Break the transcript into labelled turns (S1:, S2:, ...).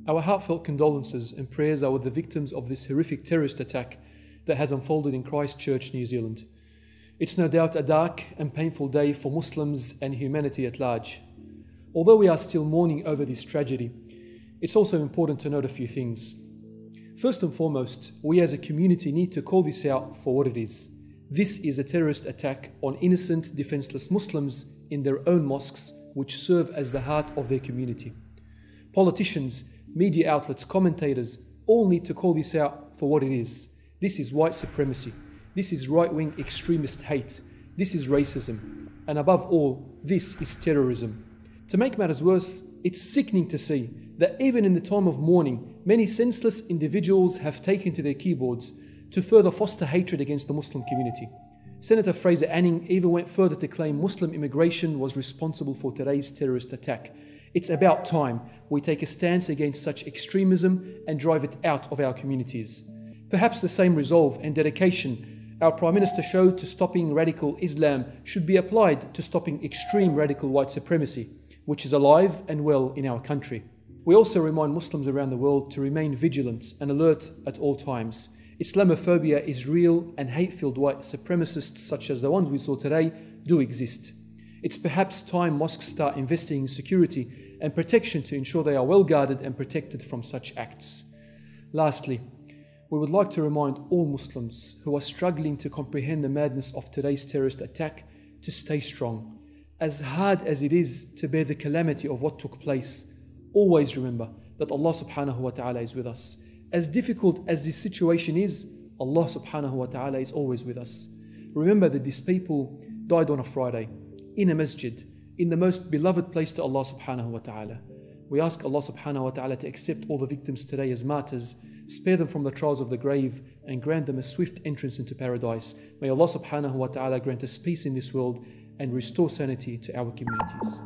S1: Our heartfelt condolences and prayers are with the victims of this horrific terrorist attack that has unfolded in Christchurch, New Zealand. It's no doubt a dark and painful day for Muslims and humanity at large. Although we are still mourning over this tragedy, it's also important to note a few things. First and foremost, we as a community need to call this out for what it is. This is a terrorist attack on innocent, defenseless Muslims in their own mosques, which serve as the heart of their community. Politicians, media outlets, commentators all need to call this out for what it is. This is white supremacy. This is right-wing extremist hate. This is racism. And above all, this is terrorism. To make matters worse, it's sickening to see that even in the time of mourning, many senseless individuals have taken to their keyboards to further foster hatred against the Muslim community. Senator Fraser Anning even went further to claim Muslim immigration was responsible for today's terrorist attack. It's about time we take a stance against such extremism and drive it out of our communities. Perhaps the same resolve and dedication our Prime Minister showed to stopping radical Islam should be applied to stopping extreme radical white supremacy, which is alive and well in our country. We also remind Muslims around the world to remain vigilant and alert at all times. Islamophobia is real, and hate-filled white supremacists such as the ones we saw today do exist. It's perhaps time mosques start investing in security and protection to ensure they are well guarded and protected from such acts. Lastly, we would like to remind all Muslims who are struggling to comprehend the madness of today's terrorist attack to stay strong. As hard as it is to bear the calamity of what took place, always remember that Allah subhanahu wa ta'ala is with us. As difficult as this situation is, Allah subhanahu wa ta'ala is always with us. Remember that these people died on a Friday, in a masjid, in the most beloved place to Allah subhanahu wa ta'ala. We ask Allah subhanahu wa ta'ala to accept all the victims today as martyrs, spare them from the trials of the grave, and grant them a swift entrance into paradise. May Allah subhanahu wa ta'ala grant us peace in this world and restore sanity to our communities.